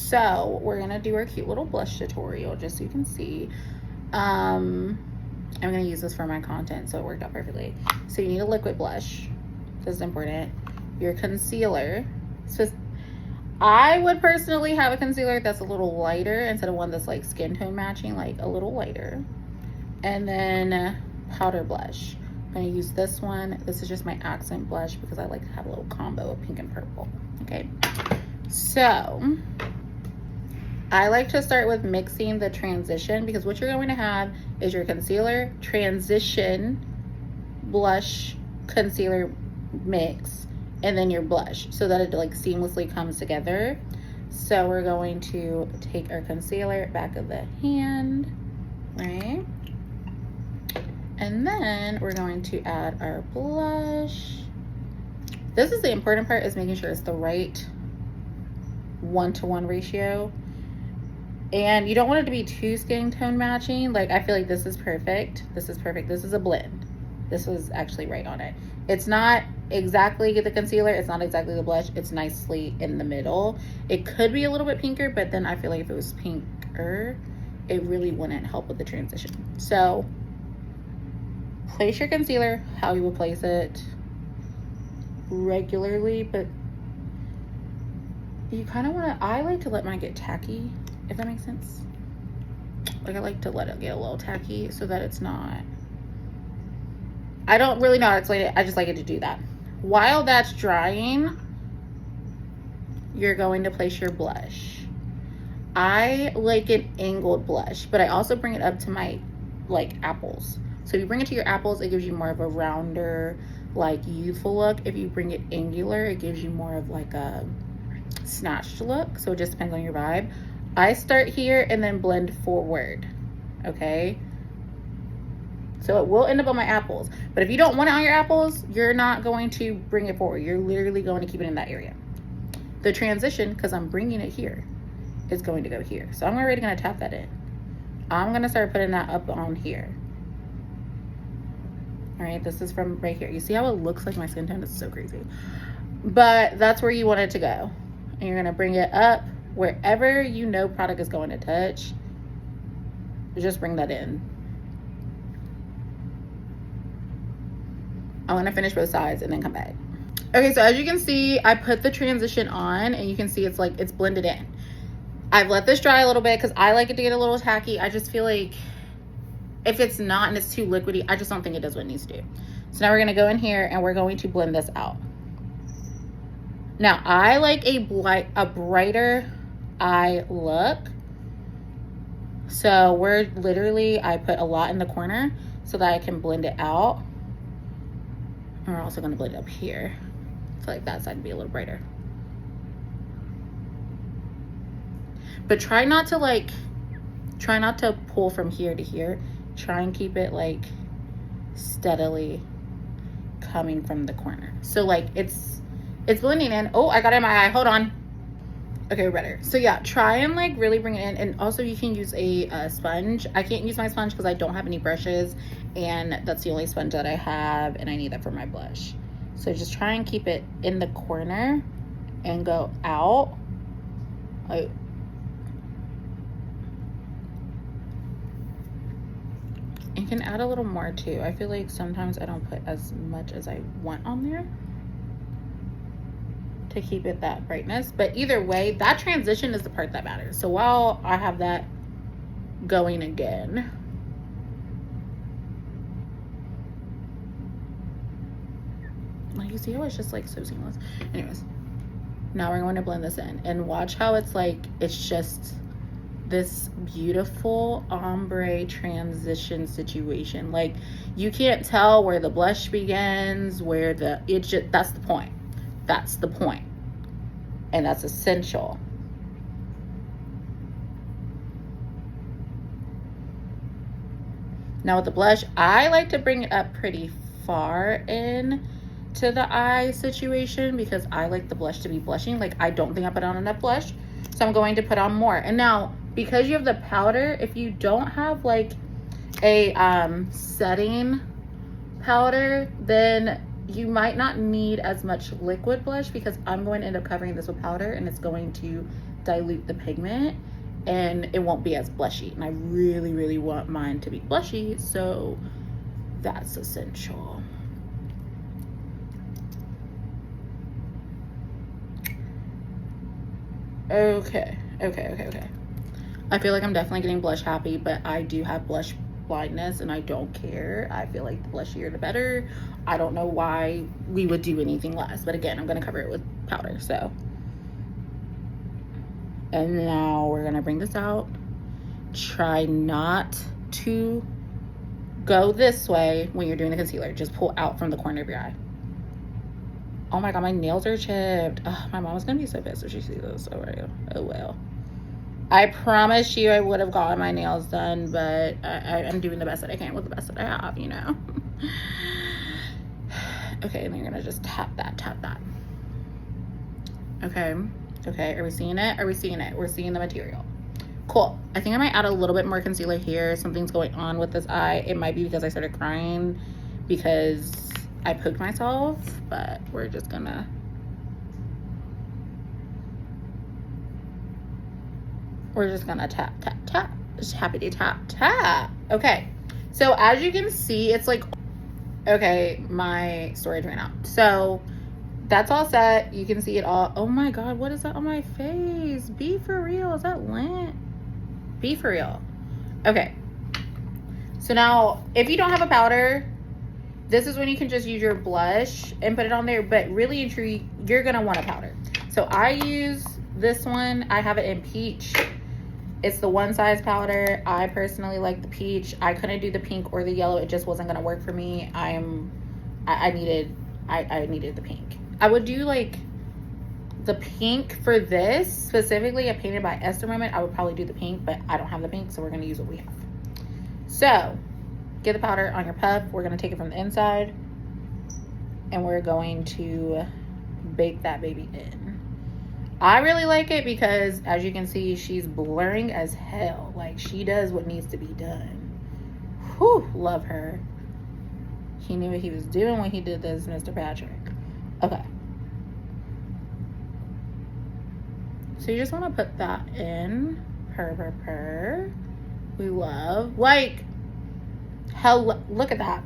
So we're gonna do our cute little blush tutorial just so you can see. I'm gonna use this for my content, so it worked out perfectly. So you need a liquid blush. This is important. Your concealer. So I would personally have a concealer that's a little lighter instead of one that's like skin tone matching, like a little lighter. And then powder blush. I'm gonna use this one. This is just my accent blush because I like to have a little combo of pink and purple. Okay, so I like to start with mixing the transition, because what you're going to have is your concealer, transition, blush, concealer mix, and then your blush, so that it like seamlessly comes together. So we're going to take our concealer, back of the hand, right? And then we're going to add our blush. This is the important part, is making sure it's the right 1-to-1 ratio. And you don't want it to be too skin tone matching. Like, I feel like this is perfect. This is perfect. This is a blend. This was actually right on it. It's not exactly the concealer. It's not exactly the blush. It's nicely in the middle. It could be a little bit pinker, but then I feel like if it was pinker, it really wouldn't help with the transition. So place your concealer how you would place it regularly, but you kind of want to, I like to let mine get tacky, if that makes sense. Like, I like to let it get a little tacky so that it's not, I don't really know how to explain it. I just like it to do that. While that's drying, you're going to place your blush. I like an angled blush, but I also bring it up to my like apples. So if you bring it to your apples, it gives you more of a rounder, like youthful look. If you bring it angular, it gives you more of like a snatched look. So it just depends on your vibe. I start here and then blend forward, okay? So it will end up on my apples. But if you don't want it on your apples, you're not going to bring it forward. You're literally going to keep it in that area. The transition, because I'm bringing it here, is going to go here. So I'm already going to tap that in. I'm going to start putting that up on here. All right, this is from right here. You see how it looks like my skin tone? It's so crazy. But that's where you want it to go. And you're going to bring it up wherever you know product is going to touch. Just bring that in. I'm gonna finish both sides and then come back. Okay, so as you can see, I put the transition on and you can see it's like, it's blended in. I've let this dry a little bit because I like it to get a little tacky. I just feel like if it's not and it's too liquidy, I just don't think it does what it needs to do. So now we're gonna go in here and we're going to blend this out. Now, I like a brighter eye look. So we're literally, I put a lot in the corner so that I can blend it out. And we're also gonna blend it up here. So like that side to be a little brighter. But try not to pull from here to here. Try and keep it like steadily coming from the corner. So like it's blending in. Oh, I got it in my eye, hold on. Okay, we're better. So yeah, try and like really bring it in. And also you can use a sponge. I can't use my sponge because I don't have any brushes, and that's the only sponge that I have, and I need that for my blush. So just try and keep it in the corner and go out. You can add a little more too. I feel like sometimes I don't put as much as I want on there to keep it that brightness, but either way, that transition is the part that matters. So while I have that going again, like you see how it's just like so seamless. Anyways, now we're going to blend this in and watch how it's like, it's just this beautiful ombre transition situation. Like you can't tell where the blush begins, where that's the point. That's the point. And that's essential. Now with the blush, I like to bring it up pretty far in to the eye situation because I like the blush to be blushing. Like I don't think I put on enough blush, so I'm going to put on more. And now because you have the powder, if you don't have like a setting powder, then you might not need as much liquid blush because I'm going to end up covering this with powder and it's going to dilute the pigment and it won't be as blushy. And I really, really want mine to be blushy, so that's essential. Okay. I feel like I'm definitely getting blush happy, but I do have blush blindness and I don't care. I feel like the blushier the better. I don't know why we would do anything less, but again, I'm gonna cover it with powder, so. And now we're gonna bring this out. Try not to go this way when you're doing the concealer. Just pull out from the corner of your eye. Oh my God, my nails are chipped. Oh, my mom is gonna be so pissed if she sees this. Oh well. I promise you I would have gotten my nails done, but I'm doing the best that I can with the best that I have, you know? Okay, and then you're gonna just tap that. Okay, are we seeing it? We're seeing the material. Cool. I think I might add a little bit more concealer here. Something's going on with this eye. It might be because I started crying because I poked myself, but we're just gonna tap. Just happy to tap. Okay, so as you can see, it's like, okay, my storage ran out. So that's all set. You can see it all. Oh my God, what is that on my face? Be for real. Is that lint? Be for real. Okay, so now if you don't have a powder, this is when you can just use your blush and put it on there, but really and truly, you're gonna want a powder. So I use this one. I have it in peach. It's the one size powder. I personally like the peach. I couldn't do the pink or the yellow. It just wasn't gonna work for me. I needed the pink. I would do like the pink for this specifically, a Painted by Esther moment. I would probably do the pink, but I don't have the pink, so we're gonna use what we have. So get the powder on your puff. We're gonna take it from the inside and we're going to bake that baby in. I really like it because, as you can see, she's blurring as hell. Like, she does what needs to be done. Whew, love her. He knew what he was doing when he did this, Mr. Patrick. Okay. So you just want to put that in. Purr. We love. Like, hell, look at that.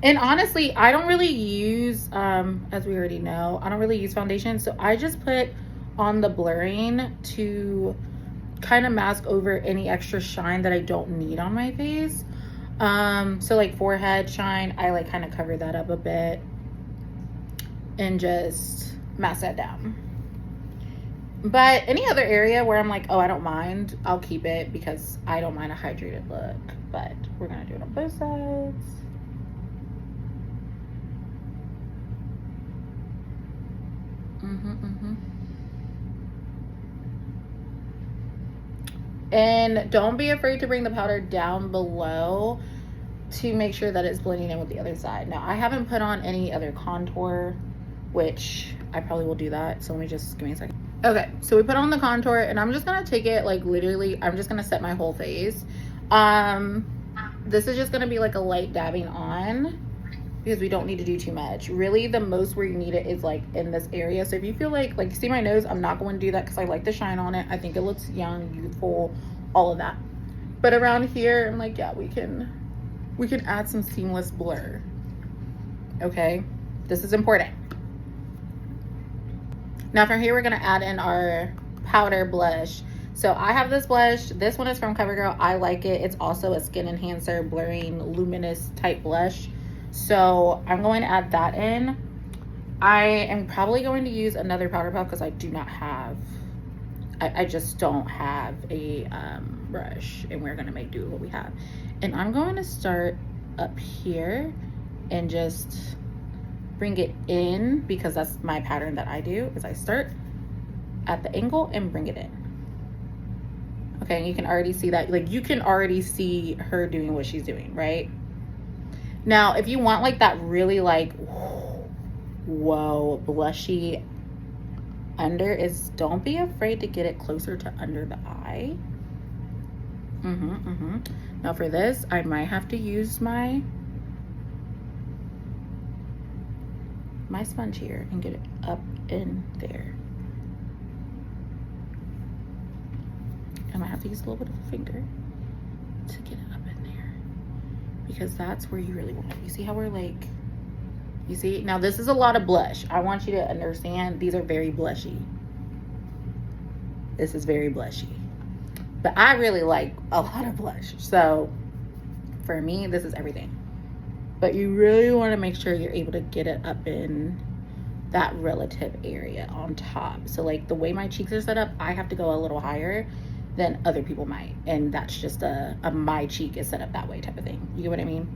And honestly, I don't really use, as we already know, I don't really use foundation. So I just put on the blurring to kind of mask over any extra shine that I don't need on my face. So like forehead shine, I like kind of cover that up a bit and just mask that down. But any other area where I'm like, oh, I don't mind, I'll keep it because I don't mind a hydrated look. But we're gonna do it on both sides. And don't be afraid to bring the powder down below to make sure that it's blending in with the other side. Now, I haven't put on any other contour, which I probably will do that. So let me just, give me a second. Okay, so we put on the contour and I'm just gonna take it like literally, I'm just gonna set my whole face. This is just gonna be like a light dabbing on because we don't need to do too much. Really, the most where you need it is like in this area. So if you feel like see my nose, I'm not going to do that because I like the shine on it. I think it looks young, youthful, all of that. But around here, I'm like, yeah, we can add some seamless blur. Okay, this is important. Now from here, we're gonna add in our powder blush. So I have this blush. This one is from CoverGirl. I like it. It's also a skin enhancer, blurring, luminous type blush. So I'm going to add that in. I am probably going to use another powder puff because I do not have, I just don't have a brush, and we're gonna make do with what we have. And I'm going to start up here and just bring it in because that's my pattern that I do, is I start at the angle and bring it in. Okay, and you can already see that, like you can already see her doing what she's doing, right? Now, if you want like that really like, whoa, blushy under, is don't be afraid to get it closer to under the eye. Now for this, I might have to use my sponge here and get it up in there. have to use a little bit of a finger to get it up in there, because that's where you really want it. You see how we're like, you see? Now this is a lot of blush. I want you to understand these are very blushy. This is very blushy. But I really like a lot of blush. So for me, this is everything. But you really want to make sure you're able to get it up in that relative area on top. So like the way my cheeks are set up, I have to go a little higher than other people might. And that's just a my cheek is set up that way type of thing. You get what I mean?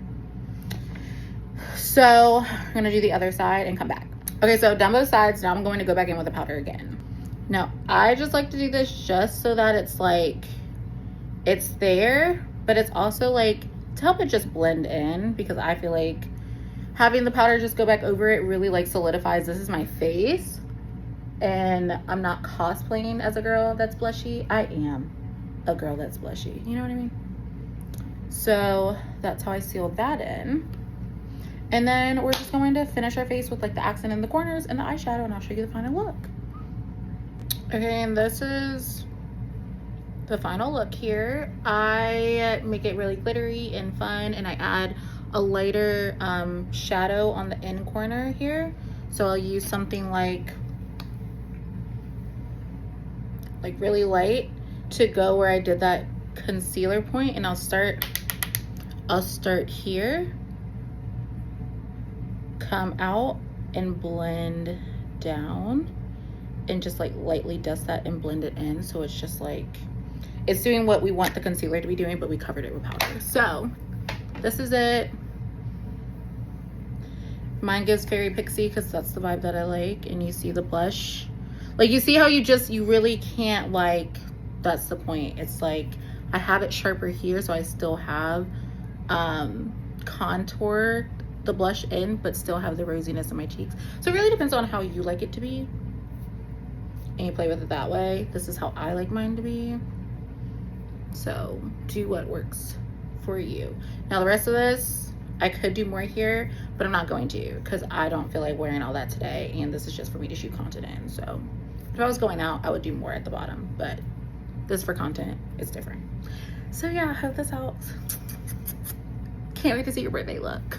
So I'm gonna do the other side and come back. Okay, so done both sides. Now I'm going to go back in with the powder again. Now I just like to do this just so that it's like, it's there, but it's also like to help it just blend in, because I feel like having the powder just go back over it really like solidifies this is my face, and I'm not cosplaying as a girl that's blushy. I am a girl that's blushy, you know what I mean? So that's how I seal that in. And then we're just going to finish our face with like the accent in the corners and the eyeshadow, and I'll show you the final look. Okay, and this is the final look here. I make it really glittery and fun, and I add a lighter shadow on the end corner here. So I'll use something like really light to go where I did that concealer point, and I'll start here, come out and blend down, and just like lightly dust that and blend it in, so it's just like it's doing what we want the concealer to be doing, but we covered it with powder. So this is it. Mine gives Fairy Pixie because that's the vibe that I like. And you see the blush, like you see how you really can't, like, that's the point. It's like I have it sharper here, so I still have contour the blush in, but still have the rosiness in my cheeks. So it really depends on how you like it to be, and you play with it that way. This is how I like mine to be. So do what works for you. Now the rest of this, I could do more here, but I'm not going to, because I don't feel like wearing all that today, and this is just for me to shoot content in. So if I was going out, I would do more at the bottom, but this for content, it's different. So yeah, I hope this helps. Can't wait to see your birthday look.